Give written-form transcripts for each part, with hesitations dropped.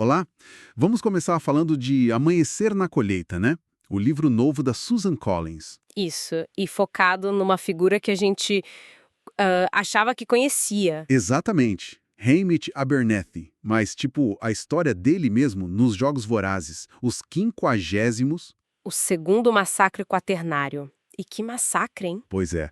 Olá, vamos começar falando de Amanhecer na Colheita, né? O livro novo da Susan Collins. Isso, e focado numa figura que a gente achava que conhecia. Exatamente. Hamish Abernethy, mas tipo a história dele mesmo nos Jogos Vorazes, os 50º. O segundo massacre quaternário. E que massacre, hein? Pois é.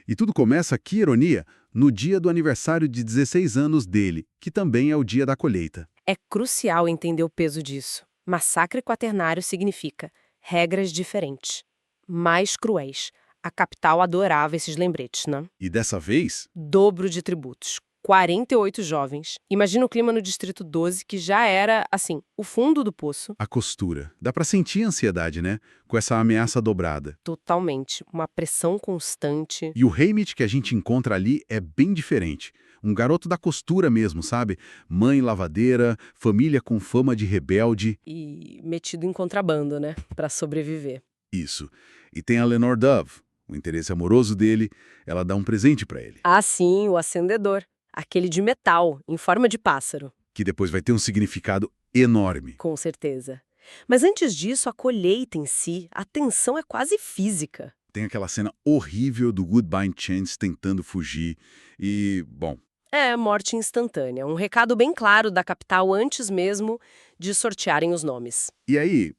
E tudo começa, que ironia, no dia do aniversário de 16 anos dele, que também é o dia da colheita. É crucial entender o peso disso. Massacre quaternário significa regras diferentes, mais cruéis. A capital adorava esses lembretes, né? E dessa vez, Dobro de tributos. 48 jovens. Imagina o clima no Distrito 12, que já era, assim, o fundo do poço. a costura. Dá pra sentir a ansiedade, né? Com essa ameaça dobrada. Totalmente. Uma pressão constante. E o Haymitch que a gente encontra ali é bem diferente. Um garoto da costura mesmo, sabe? Mãe lavadeira, família com fama de rebelde. E metido em contrabando, né? Pra sobreviver. Isso. E tem a Lenore Dove, o interesse amoroso dele. Ela dá um presente pra ele, Ah, sim, o acendedor. Aquele de metal, em forma de pássaro. que depois vai ter um significado enorme. Com certeza. Mas antes disso, a colheita em si, a tensão é quase física. Tem aquela cena horrível do Woodbine Chance tentando fugir. E, bom, É, morte instantânea. Um recado bem claro da capital antes mesmo de sortearem os nomes. e aí,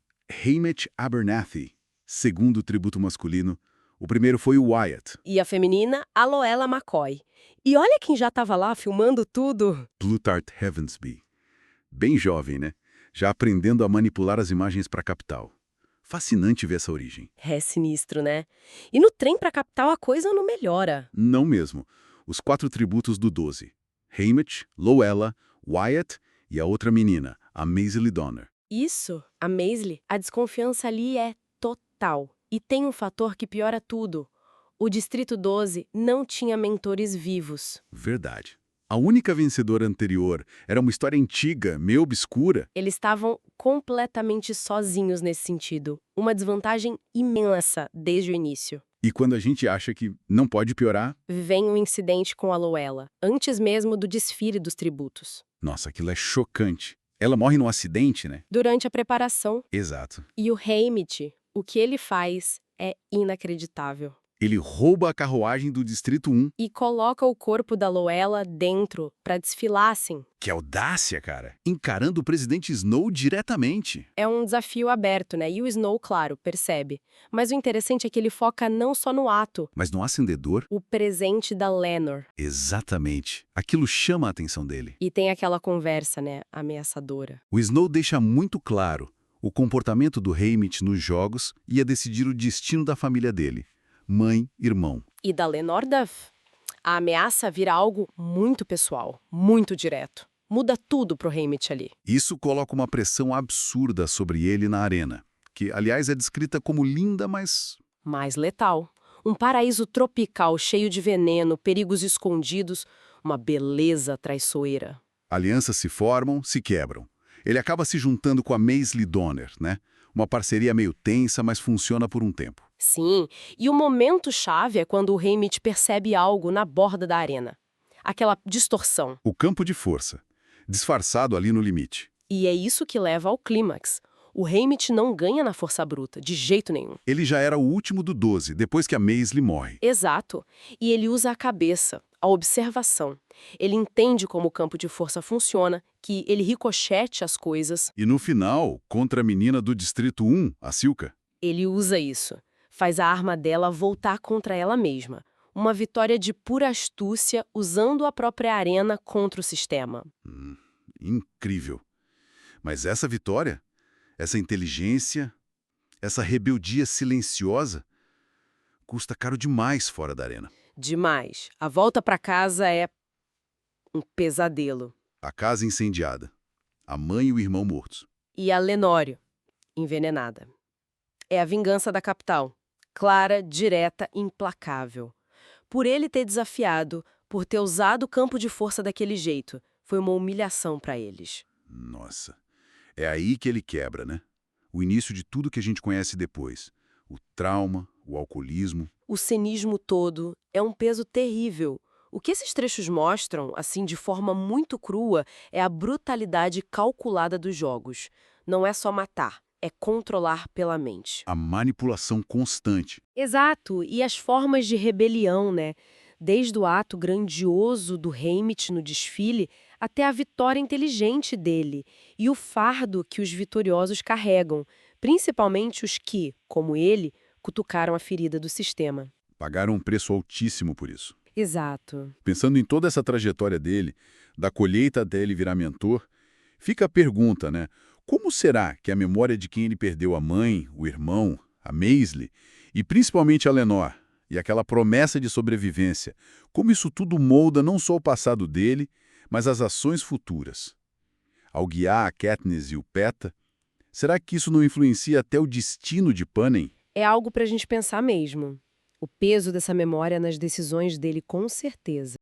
Hamish Abernathy, segundo tributo masculino. O primeiro foi o Wyatt, E a feminina, Aloela McCoy. E olha quem já estava lá filmando tudo. Plutarch Heavensby. Bem jovem, né? Já aprendendo a manipular as imagens para a capital. Fascinante ver essa origem. É sinistro, né? E no trem pra capital a coisa não melhora. Não mesmo. Os 4 tributos do 12. Hamish, Lowella, Wyatt e a outra menina, a Maisie Donner. Isso, a Maisley, a desconfiança ali é total. E tem um fator que piora tudo. O Distrito 12 não tinha mentores vivos. Verdade. A única vencedora anterior era uma história antiga, meio obscura. Eles estavam completamente sozinhos nesse sentido. Uma desvantagem imensa desde o início. E quando a gente acha que não pode piorar, Vem o incidente com a Loella, antes mesmo do desfile dos tributos. nossa, aquilo é chocante. Ela morre num acidente, né? Durante a preparação, Exato. e o Hamish, o que ele faz é inacreditável. Ele rouba a carruagem do Distrito 1. E coloca o corpo da Loella dentro para desfilar assim. Que audácia, cara! Encarando o presidente Snow diretamente. É um desafio aberto, né? E o Snow, claro, percebe. Mas o interessante é que ele foca não só no ato, Mas no acendedor? o presente da Lenore. Exatamente. Aquilo chama a atenção dele. E tem aquela conversa, né, ameaçadora. O Snow deixa muito claro o comportamento do Haymitch nos jogos ia decidir o destino da família dele. Mãe, irmão. E da Lenore Duff, a ameaça vira algo muito pessoal, muito direto. Muda tudo pro Haymitch ali. Isso coloca uma pressão absurda sobre ele na arena, que, aliás, é descrita como linda, mas Mais letal. Um paraíso tropical cheio de veneno, perigos escondidos, uma beleza traiçoeira. alianças se formam, se quebram. Ele acaba se juntando com a Maisie Donner, né? Uma parceria meio tensa, mas funciona por um tempo. Sim, e o momento-chave é quando o Haymitch percebe algo na borda da arena. Aquela distorção. O campo de força, disfarçado ali no limite. E é isso que leva ao clímax. O Haymitch não ganha na força bruta, de jeito nenhum. Ele já era o último do 12, depois que a Maisie morre. Exato. E ele usa a cabeça, a observação. Ele entende como o campo de força funciona, que ele ricochete as coisas. E no final, contra a menina do Distrito 1, a Silka. Ele usa isso. Faz a arma dela voltar contra ela mesma. Uma vitória de pura astúcia usando a própria arena contra o sistema. Incrível. Mas essa vitória, essa inteligência, essa rebeldia silenciosa, custa caro demais fora da arena. Demais. A volta para casa é um pesadelo. A casa incendiada, a mãe e o irmão mortos. E a Lenório, envenenada. É a vingança da capital. Clara, direta, implacável. Por ele ter desafiado, por ter usado o campo de força daquele jeito, foi uma humilhação para eles. Nossa, é aí que ele quebra, né? O início de tudo que a gente conhece depois. O trauma, o alcoolismo. O cinismo todo é um peso terrível. O que esses trechos mostram, assim, de forma muito crua, é a brutalidade calculada dos jogos. Não é só matar, é controlar pela mente. A manipulação constante. Exato, e as formas de rebelião, né? Desde o ato grandioso do Haymitch no desfile até a vitória inteligente dele e o fardo que os vitoriosos carregam, principalmente os que, como ele, cutucaram a ferida do sistema. Pagaram um preço altíssimo por isso. Exato. Pensando em toda essa trajetória dele, da colheita até ele virar mentor, fica a pergunta, né? Como será que a memória de quem ele perdeu a mãe, o irmão, a Maisley, e principalmente a Lenore, e aquela promessa de sobrevivência, como isso tudo molda não só o passado dele, mas as ações futuras? Ao guiar a Katniss e o Peta, será que isso não influencia até o destino de Panem? É algo para a gente pensar mesmo. O peso dessa memória nas decisões dele, com certeza.